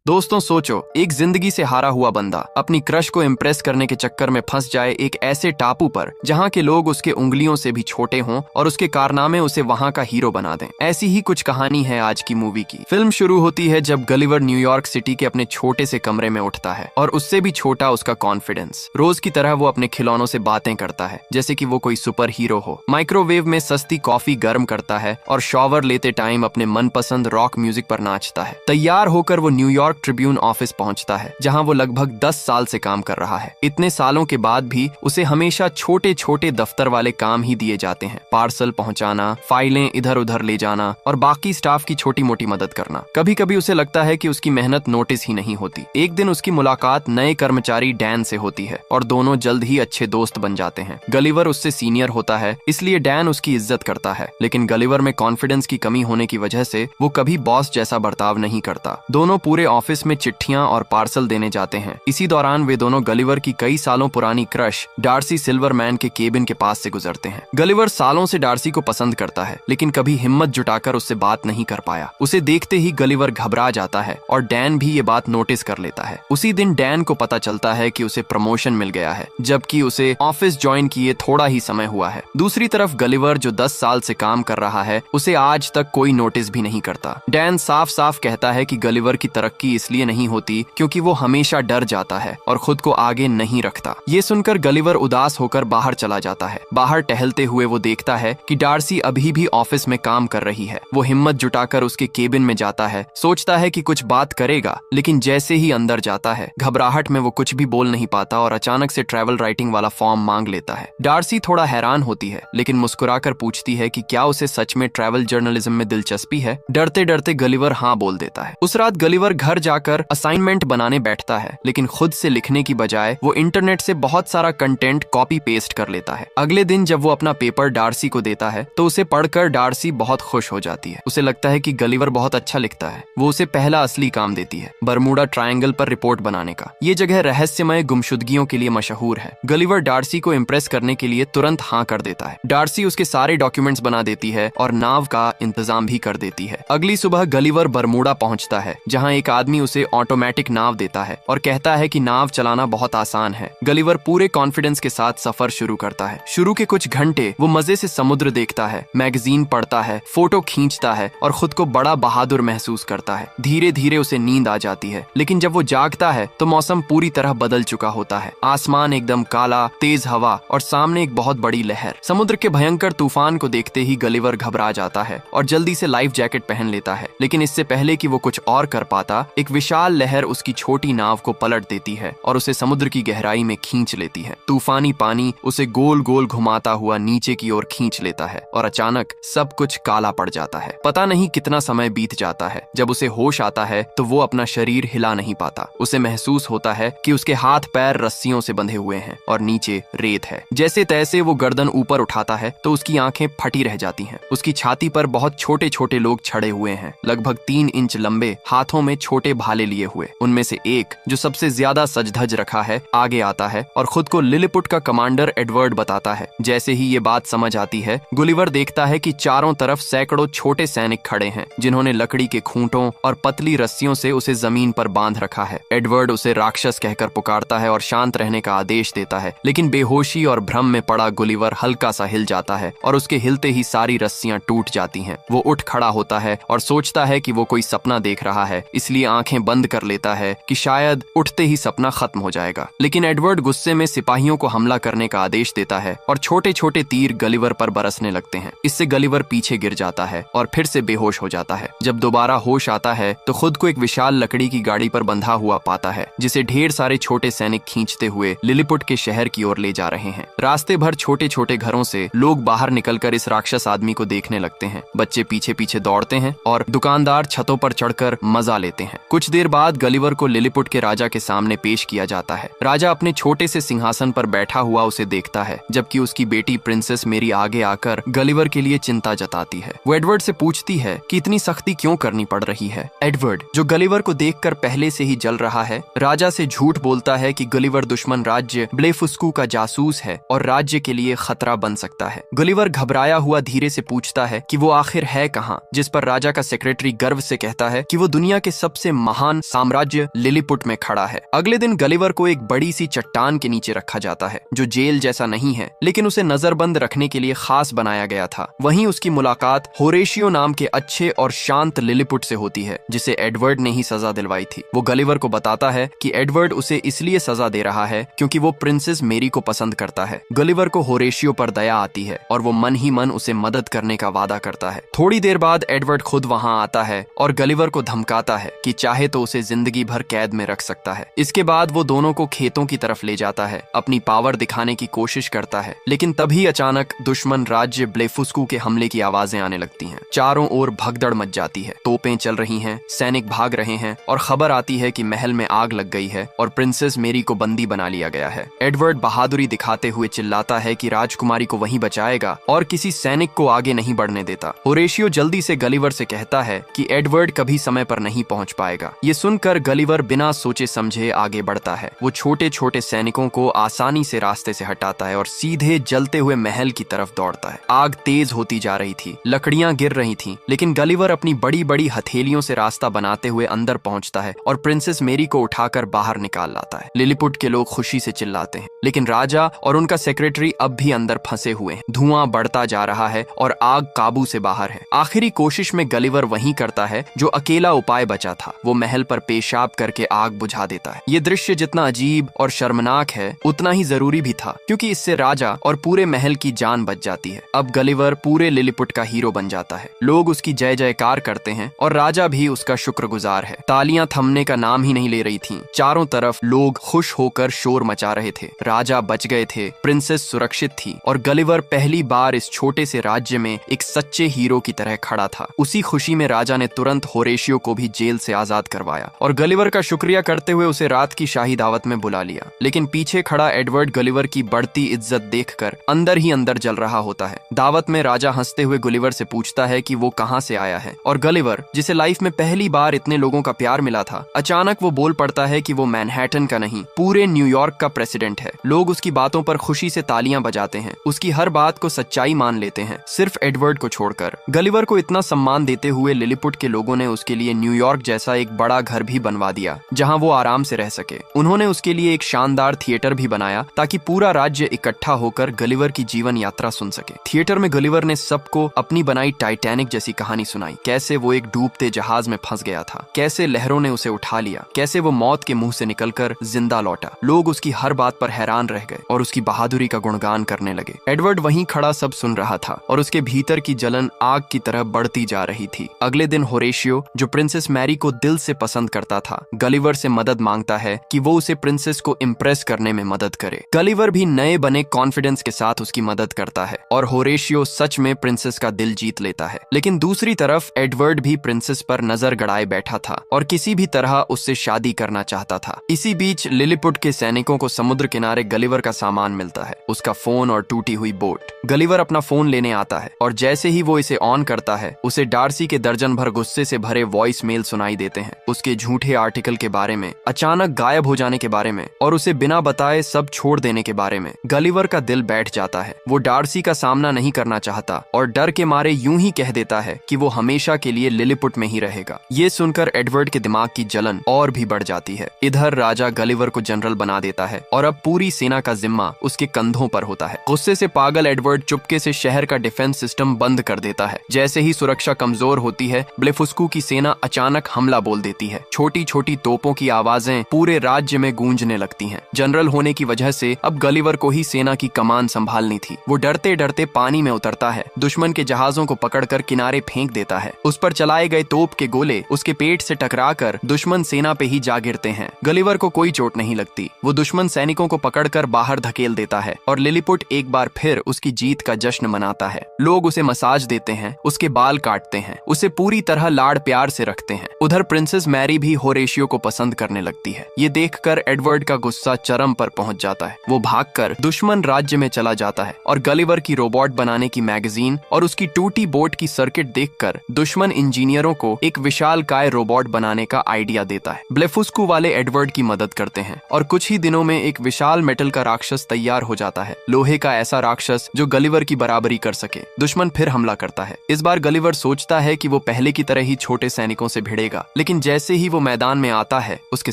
दोस्तों सोचो, एक जिंदगी से हारा हुआ बंदा अपनी क्रश को इम्प्रेस करने के चक्कर में फंस जाए एक ऐसे टापू पर जहां के लोग उसके उंगलियों से भी छोटे हों और उसके कारनामे उसे वहां का हीरो बना दें। ऐसी ही कुछ कहानी है आज की मूवी की। फिल्म शुरू होती है जब गलिवर न्यूयॉर्क सिटी के अपने छोटे से कमरे में उठता है और उससे भी छोटा उसका कॉन्फिडेंस। रोज की तरह वो अपने खिलौनों से बातें करता है जैसे कि वो कोई सुपर हीरो हो। माइक्रोवेव में सस्ती कॉफी गर्म करता है और शॉवर लेते टाइम अपने मनपसंद रॉक म्यूजिक पर नाचता है। तैयार होकर वो न्यूयॉर्क ट्रिब्यून ऑफिस पहुंचता है जहां वो लगभग 10 साल से काम कर रहा है। इतने सालों के बाद भी उसे हमेशा छोटे छोटे दफ्तर वाले काम ही दिए जाते हैं। पार्सल पहुंचाना, फाइलें इधर उधर ले जाना और बाकी स्टाफ की छोटी मोटी मदद करना। कभी कभी उसे लगता है कि उसकी मेहनत नोटिस ही नहीं होती। एक दिन उसकी मुलाकात नए कर्मचारी डैन से होती है और दोनों जल्द ही अच्छे दोस्त बन जाते हैं। गलिवर उससे सीनियर होता है इसलिए डैन उसकी इज्जत करता है, लेकिन गलिवर में कॉन्फिडेंस की कमी होने की वजह से वो कभी बॉस जैसा बर्ताव नहीं करता। दोनों पूरे ऑफिस में चिट्ठियां और पार्सल देने जाते हैं। इसी दौरान वे दोनों गलिवर की कई सालों पुरानी क्रश डार्सी सिल्वरमैन के केबिन के पास से गुजरते हैं। गलिवर सालों से डार्सी को पसंद करता है लेकिन कभी हिम्मत जुटाकर उससे बात नहीं कर पाया। उसे देखते ही गलिवर घबरा जाता है और डैन भी ये बात नोटिस कर लेता है। उसी दिन डैन को पता चलता है कि उसे प्रमोशन मिल गया है जबकि उसे ऑफिस ज्वाइन किए थोड़ा ही समय हुआ है। दूसरी तरफ गलिवर जो 10 साल से काम कर रहा है उसे आज तक कोई नोटिस भी नहीं करता। डैन साफ साफ कहता है कि गलिवर की तरक्की इसलिए नहीं होती क्योंकि वो हमेशा डर जाता है और खुद को आगे नहीं रखता। ये सुनकर गलिवर उदास होकर बाहर चला जाता है। बाहर टहलते हुए वो देखता है कि डार्सी अभी भी ऑफिस में काम कर रही है। वो हिम्मत जुटाकर उसके केबिन में जाता है, सोचता है कि कुछ बात करेगा, लेकिन जैसे ही अंदर जाता है घबराहट में वो कुछ भी बोल नहीं पाता और अचानक से ट्रैवल राइटिंग वाला फॉर्म मांग लेता है। डार्सी थोड़ा हैरान होती है लेकिन मुस्कुराकर पूछती है कि क्या उसे सच में ट्रैवल जर्नलिज्म में दिलचस्पी है। डरते डरते गलिवर हाँ बोल देता है। उस रात गलिवर घर जाकर असाइनमेंट बनाने बैठता है लेकिन खुद से लिखने की बजाय वो इंटरनेट से बहुत सारा कंटेंट कॉपी पेस्ट कर लेता है। अगले दिन जब वो अपना पेपर डार्सी को देता है तो उसे पढ़कर डार्सी बहुत खुश हो जाती है। उसे लगता है कि गलिवर बहुत अच्छा लिखता है। वो उसे पहला असली काम देती है, बरमूडा ट्रायंगल पर रिपोर्ट बनाने का। ये जगह रहस्यमय गुमशुदगियों के लिए मशहूर है। गलिवर डार्सी को इम्प्रेस करने के लिए तुरंत हाँ कर देता है। डार्सी उसके सारे डॉक्यूमेंट्स बना देती है और नाव का इंतजाम भी कर देती है। अगली सुबह गलिवर बरमूडा पहुंचता है जहां एक आदमी उसे ऑटोमेटिक नाव देता है और कहता है कि नाव चलाना बहुत आसान है। गलिवर पूरे कॉन्फिडेंस के साथ सफर शुरू करता है। शुरू के कुछ घंटे वो मजे से समुद्र देखता है, मैगजीन पढ़ता है, फोटो खींचता है और खुद को बड़ा बहादुर महसूस करता है। धीरे धीरे उसे नींद आ जाती है लेकिन जब वो जागता है तो मौसम पूरी तरह बदल चुका होता है। आसमान एकदम काला, तेज हवा और सामने एक बहुत बड़ी लहर। समुद्र के भयंकर तूफान को देखते ही गलिवर घबरा जाता है और जल्दी से लाइफ जैकेट पहन लेता है, लेकिन इससे पहले कि वो कुछ और कर पाता एक विशाल लहर उसकी छोटी नाव को पलट देती है और उसे समुद्र की गहराई में खींच लेती है। तूफानी पानी उसे गोल गोल घुमाता हुआ नीचे की ओर खींच लेता है और अचानक सब कुछ काला पड़ जाता है। पता नहीं कितना समय बीत जाता है। जब उसे होश आता है तो वो अपना शरीर हिला नहीं पाता। उसे महसूस होता है कि उसके हाथ पैर रस्सियों से बंधे हुए हैं और नीचे रेत है। जैसे तैसे वो गर्दन ऊपर उठाता है तो उसकी आंखें फटी रह जाती हैं। उसकी छाती पर बहुत छोटे छोटे लोग छड़े हुए हैं, लगभग 3 इंच लंबे, हाथों में छोटे भाले लिए हुए। उनमें से एक जो सबसे ज्यादा सज-धज रखा है आगे आता है और खुद को लिलिपुट का कमांडर एडवर्ड बताता है। जैसे ही ये बात समझ आती है गुलिवर देखता है कि चारों तरफ सैकड़ों छोटे सैनिक खड़े हैं जिन्होंने लकड़ी के खूंटों और पतली रस्सियों से उसे जमीन पर बांध रखा है। एडवर्ड उसे राक्षस कहकर पुकारता है और शांत रहने का आदेश देता है, लेकिन बेहोशी और भ्रम में पड़ा गुलिवर हल्का सा हिल जाता है और उसके हिलते ही सारी रस्सियां टूट जाती हैं। वो उठ खड़ा होता है और सोचता है कि वो कोई सपना देख रहा है, इसलिए आंखें बंद कर लेता है कि शायद उठते ही सपना खत्म हो जाएगा। लेकिन एडवर्ड गुस्से में सिपाहियों को हमला करने का आदेश देता है और छोटे छोटे तीर गलिवर पर बरसने लगते हैं। इससे गलिवर पीछे गिर जाता है और फिर से बेहोश हो जाता है। जब दोबारा होश आता है तो खुद को एक विशाल लकड़ी की गाड़ी पर बंधा हुआ पाता है जिसे ढेर सारे छोटे सैनिक खींचते हुए लिलिपुट के शहर की ओर ले जा रहे हैं। रास्ते भर छोटे छोटे घरों से लोग बाहर निकलकर इस राक्षस आदमी को देखने लगते हैं। बच्चे पीछे पीछे दौड़ते हैं और दुकानदार छतों पर चढ़कर मजा लेते हैं। कुछ देर बाद गलिवर को लिलिपुट के राजा के सामने पेश किया जाता है। राजा अपने छोटे से सिंहासन पर बैठा हुआ उसे देखता है जबकि उसकी बेटी प्रिंसेस मेरी आगे आकर गलिवर के लिए चिंता जताती है। वो एडवर्ड से पूछती है कि इतनी सख्ती क्यों करनी पड़ रही है। एडवर्ड, जो गलिवर को देखकर पहले से ही जल रहा है, राजा से झूठ बोलता है कि गलिवर दुश्मन राज्य ब्लेफुस्कू का जासूस है और राज्य के लिए खतरा बन सकता है। गलिवर घबराया हुआ धीरे से पूछता है कि वो आखिर है कहाँ, जिस पर राजा का सेक्रेटरी गर्व से कहता है कि वो दुनिया के सबसे महान साम्राज्य लिलीपुट में खड़ा है। अगले दिन गलिवर को एक बड़ी सी चट्टान के नीचे रखा जाता है, जो जेल जैसा नहीं है लेकिन उसे नजरबंद रखने के लिए खास बनाया गया था। वहीं उसकी मुलाकात होरेशियो नाम के अच्छे और शांत लिलीपुट से होती है, जिसे एडवर्ड ने ही सजा दिलवाई थी। वो गलिवर को बताता है कि एडवर्ड उसे इसलिए सजा दे रहा है क्योंकि वो प्रिंसेस मेरी को पसंद करता है। गलिवर को होरेशियो पर दया आती है और वो मन ही मन उसे मदद करने का वादा करता है। थोड़ी देर बाद एडवर्ड खुद वहां आता है और गलिवर को धमकाता है कि चाहे तो उसे जिंदगी भर कैद में रख सकता है। इसके बाद वो दोनों को खेतों की तरफ ले जाता है, अपनी पावर दिखाने की कोशिश करता है, लेकिन तभी अचानक दुश्मन राज्य ब्लेफुस्कू के हमले की आवाजें आने लगती हैं। चारों ओर भगदड़ मच जाती है, तोपें चल रही हैं, सैनिक भाग रहे हैं और खबर आती है कि महल में आग लग गई है और प्रिंसेस मेरी को बंदी बना लिया गया है। एडवर्ड बहादुरी दिखाते हुए चिल्लाता है कि राजकुमारी को वहीं बचाएगा और किसी सैनिक को आगे नहीं बढ़ने देता। होरेशियो जल्दी से गलिवर से कहता है कि एडवर्ड कभी समय पर नहीं पहुंच पाएगा। ये सुनकर गलिवर बिना सोचे समझे आगे बढ़ता है। वो छोटे छोटे सैनिकों को आसानी से रास्ते से हटाता है और सीधे जलते हुए महल की तरफ दौड़ता है। आग तेज होती जा रही थी, लकड़ियां गिर रही थीं, लेकिन गलिवर अपनी बड़ी बड़ी हथेलियों से रास्ता बनाते हुए अंदर पहुंचता है और प्रिंसेस मेरी को उठाकर बाहर निकाल लाता है। लिलीपुट के लोग खुशी से चिल्लाते हैं, लेकिन राजा और उनका सेक्रेटरी अब भी अंदर फंसे हुए हैं। धुआं बढ़ता जा रहा है और आग काबू से बाहर है। आखिरी कोशिश में गलिवर वही करता है जो अकेला उपाय बचा था। वो महल पर पेशाब करके आग बुझा देता है। ये दृश्य जितना अजीब और शर्मनाक है उतना ही जरूरी भी था, क्योंकि इससे राजा और पूरे महल की जान बच जाती है। अब गलिवर पूरे लिलीपुट का हीरो बन जाता है। लोग उसकी जय जयकार करते हैं और राजा भी उसका शुक्रगुजार है। तालियां थमने का नाम ही नहीं ले रही थीं। चारों तरफ लोग खुश होकर शोर मचा रहे थे। राजा बच गए थे, प्रिंसेस सुरक्षित थी और गलिवर पहली बार इस छोटे से राज्य में एक सच्चे हीरो की तरह खड़ा था। उसी खुशी में राजा ने तुरंत होरेशियो को भी जेल से आजाद करवाया और गलिवर का शुक्रिया करते हुए उसे रात की शाही दावत में बुला लिया। लेकिन पीछे खड़ा एडवर्ड गलिवर की बढ़ती इज्जत देखकर अंदर ही अंदर जल रहा होता है। दावत में राजा हंसते हुए गलिवर से पूछता है कि वो कहां से आया है और गलिवर, जिसे लाइफ में पहली बार इतने लोगों का प्यार मिला था, अचानक वो बोल पड़ता है कि वो मैनहट्टन का नहीं, पूरे न्यूयॉर्क का प्रेसिडेंट है। लोग उसकी बातों पर खुशी से तालियां बजाते हैं, उसकी हर बात को सच्चाई मान लेते हैं, सिर्फ एडवर्ड को छोड़कर। गलिवर को इतना सम्मान देते हुए लिलीपुट के लोगों ने उसके लिए न्यूयॉर्क जैसा एक बड़ा घर भी बनवा दिया जहां वो आराम से रह सके। उन्होंने उसके लिए एक शानदार थिएटर भी बनाया ताकि पूरा राज्य इकट्ठा होकर गलिवर की जीवन यात्रा सुन सके। थिएटर में गलिवर ने सबको अपनी बनाई टाइटैनिक जैसी कहानी सुनाई, कैसे वो एक डूबते जहाज में फंस गया था, कैसे लहरों ने उसे उठा लिया, कैसे वो मौत के मुंह से निकलकर जिंदा लौटा। लोग उसकी हर बात पर हैरान रह गए और उसकी बहादुरी का गुणगान करने लगे। एडवर्ड वहीं खड़ा सब सुन रहा था और उसके भीतर की जलन आग की तरह बढ़ती जा रही थी। अगले दिन होरेशियो, जो प्रिंसेस मैरी को दिल से पसंद करता था, गलिवर से मदद मांगता है कि वो उसे प्रिंसेस को इम्प्रेस करने में मदद करे। गलिवर भी नए बने कॉन्फिडेंस के साथ उसकी मदद करता है और होरेशियो सच में प्रिंसेस का दिल जीत लेता है। लेकिन दूसरी तरफ एडवर्ड भी प्रिंसेस पर नजर गड़ाए बैठा था और किसी भी तरह उससे शादी करना चाहता था। इसी बीच लिलीपुट के सैनिकों को समुद्र किनारे गलिवर का सामान मिलता है, उसका फोन और टूटी हुई बोट। गलिवर अपना फोन लेने आता है और जैसे ही वो इसे ऑन करता है, उसे डार्सी के दर्जन भर गुस्से से भरे वॉइस मेल सुनाई देते हैं, उसके झूठे आर्टिकल के बारे में, अचानक गायब हो जाने के बारे में और उसे बिना बताए सब छोड़ देने के बारे में। गलिवर का दिल बैठ जाता है। वो डार्सी का सामना नहीं करना चाहता और डर के मारे यूं ही कह देता है कि वो हमेशा के लिए लिलीपुट में ही रहेगा। ये सुनकर एडवर्ड के दिमाग की जलन और भी बढ़ जाती है। इधर राजा गलिवर को जनरल बना देता है और अब पूरी सेना का जिम्मा उसके कंधों पर होता है। गुस्से से पागल एडवर्ड चुपके से शहर का डिफेंस सिस्टम बंद कर देता है। जैसे ही सुरक्षा कमजोर होती है, ब्लेफुस्कू की सेना अचानक हमला बोल देती है। छोटी छोटी तोपों की आवाजें पूरे राज्य में गूंजने लगती हैं। जनरल होने की वजह से अब गलिवर को ही सेना की कमान संभालनी थी। वो डरते डरते पानी में उतरता है, दुश्मन के जहाजों को पकड़कर किनारे फेंक देता है। उस पर चलाए गए तोप के गोले उसके पेट से टकराकर दुश्मन सेना पे ही जा गिरते हैं। गलिवर को कोई चोट नहीं लगती। वो दुश्मन सैनिकों को पकड़कर बाहर धकेल देता है और लिलीपुट एक बार फिर उसकी जीत का जश्न मनाता है। लोग उसे मसाज देते हैं, उसके बाल काटते हैं, उसे पूरी तरह लाड़ प्यार से रखते हैं। उधर प्रिंसेस मैरी भी होरेशियो को पसंद करने लगती है। ये देखकर एडवर्ड का गुस्सा चरम पर पहुंच जाता है। वो भागकर दुश्मन राज्य में चला जाता है और गलिवर की रोबोट बनाने की मैगजीन और उसकी टूटी बोट की सर्किट देखकर दुश्मन इंजीनियरों को एक विशालकाय रोबोट बनाने का आइडिया देता है। ब्लेफुस्कू वाले एडवर्ड की मदद करते हैं और कुछ ही दिनों में एक विशाल मेटल का राक्षस तैयार हो जाता है, लोहे का ऐसा राक्षस जो गलिवर की बराबरी कर सके। दुश्मन फिर हमला करता है। इस बार गलिवर सोचता है कि वो पहले की तरह ही छोटे सैनिकों से भिड़ेगा, लेकिन जैसे ही वो मैदान में आता है उसके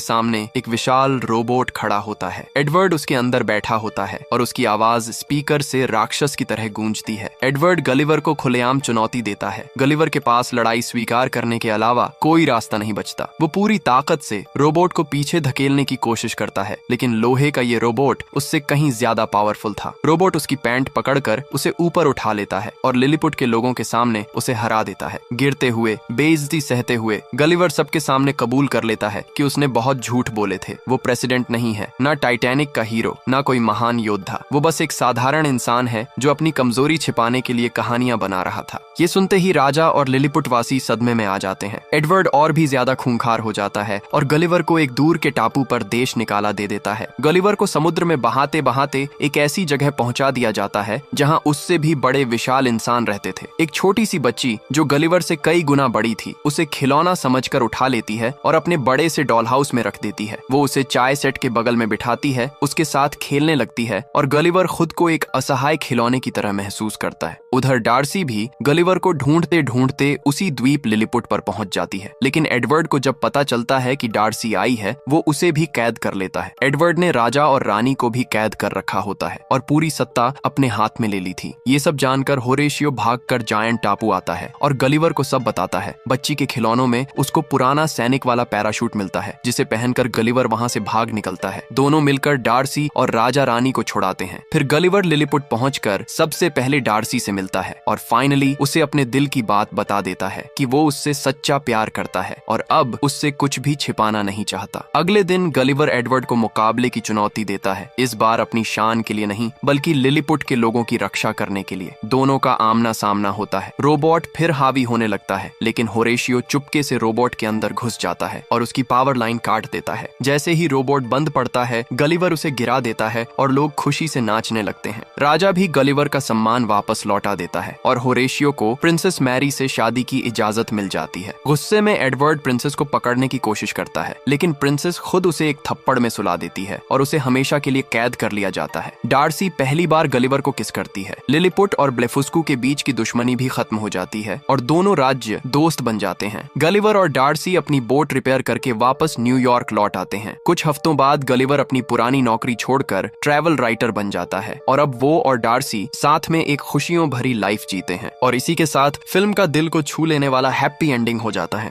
सामने एक विशाल रोबोट खड़ा होता है। एडवर्ड उसके अंदर बैठा होता है और उसकी आवाज स्पीकर से राक्षस की तरह गूंजती है। एडवर्ड गलिवर को खुलेआम चुनौती देता है। गलिवर के पास लड़ाई स्वीकार करने के अलावा कोई रास्ता नहीं बचता। वो पूरी ताकत से रोबोट को पीछे धकेलने की कोशिश करता है, लेकिन लोहे का ये रोबोट उससे कहीं ज्यादा पावरफुल था। रोबोट उसकी पैंट पकड़कर उसे ऊपर उठा लेता है और लिलीपुट के लोगों के सामने उसे हरा देता है। गिरते हुए, बेइज्जती सहते हुए गलिवर सबके सामने कबूल कर लेता है कि उसने बहुत झूठ बोले थे। वो प्रेसिडेंट नहीं है, ना टाइटैनिक का हीरो, ना कोई महान योद्धा। वो बस एक साधारण इंसान है जो अपनी कमजोरी छिपाने के लिए कहानियां बना रहा था। ये सुनते ही राजा और लिलीपुट वासी सदमे में आ जाते हैं। एडवर्ड और भी ज्यादा खूंखार हो जाता है और गलिवर को एक दूर के टापू पर देश निकाला दे देता है। गलिवर को समुद्र में बहाते बहाते एक ऐसी जगह पहुंचा दिया जाता है जहां उससे भी बड़े विशाल इंसान रहते थे। एक छोटी सी बच्ची जो गलिवर से कई गुना बड़ी थी उसे खिलौना समझकर उठा लेती है और अपने बड़े से डॉल हाउस में रख देती है। वो उसे चाय सेट के बगल में बिठाती है, उसके साथ खेलने लगती है और गलिवर खुद को एक असहाय खिलौने की तरह महसूस करता है। उधर डार्सी भी गलिवर को ढूंढते ढूंढते उसी द्वीप लिलीपुट पर पहुंच जाती है, लेकिन एडवर्ड को जब पता चलता है कि डार्सी आई है वो उसे भी कैद कर लेता है। एडवर्ड ने राजा और रानी को भी कैद कर रखा होता है और पूरी सत्ता अपने हाथ में ले ली थी। ये सब जानकर होरेशियो भागकर जायंट टापू आता है और गलिवर को सब बताता है। बच्ची के खिलौनों में उसको पुराना सैनिक वाला पैराशूट मिलता है जिसे पहनकर गलिवर वहां से भाग निकलता है। दोनों मिलकर डार्सी और राजा रानी को छुड़ाते हैं। फिर गलिवर लिलीपुट पहुंचकर सबसे पहले डार्सी से मिलता है और फाइनली उसे अपने दिल की बात बता देता है कि वो उससे सच्चा प्यार करता है और अब उससे कुछ भी छिपाना नहीं चाहता। अगले दिन गलिवर एडवर्ड को मुकाबले की चुनौती देता है, इस बार अपनी शान के लिए नहीं बल्कि लिलीपुट के लोगों की रक्षा करने के लिए। दोनों का आमना सामना होता है। रोबोट फिर हावी होने लगता है, लेकिन होरेशियो चुपके से रोबोट के अंदर घुस जाता है और उसकी पावर लाइन काट देता है। जैसे ही रोबोट बंद पड़ता है गलिवर उसे गिरा देता है और लोग खुशी से नाचने लगते हैं। राजा भी गलिवर का सम्मान वापस लौटा देता है और होरेशियो को प्रिंसेस मैरी से शादी की इजाजत मिल जाती है। गुस्से में एडवर्ड प्रिंसेस को पकड़ने की कोशिश करता है, लेकिन प्रिंसेस खुद उसे एक थप्पड़ में सुला देती है और उसे हमेशा के लिए कैद कर लिया जाता है। डार्सी पहली बार गलिवर को किस करती है। लिलीपुट और ब्लेफुस्कू के बीच की दुश्मनी भी खत्म हो जाती है और दोनों राज्य दोस्त बन जाते हैं। गलिवर और डार्सी अपनी बोट रिपेयर करके वापस न्यूयॉर्क लौट आते हैं। कुछ हफ्तों बाद गलिवर अपनी पुरानी नौकरी छोड़कर ट्रैवल राइटर बन जाता है और अब वो और डार्सी साथ में एक खुशियों भरी लाइफ जीते हैं। और इसी के साथ फिल्म का दिल को छू लेने वाला हैप्पी एंडिंग हो जाता है।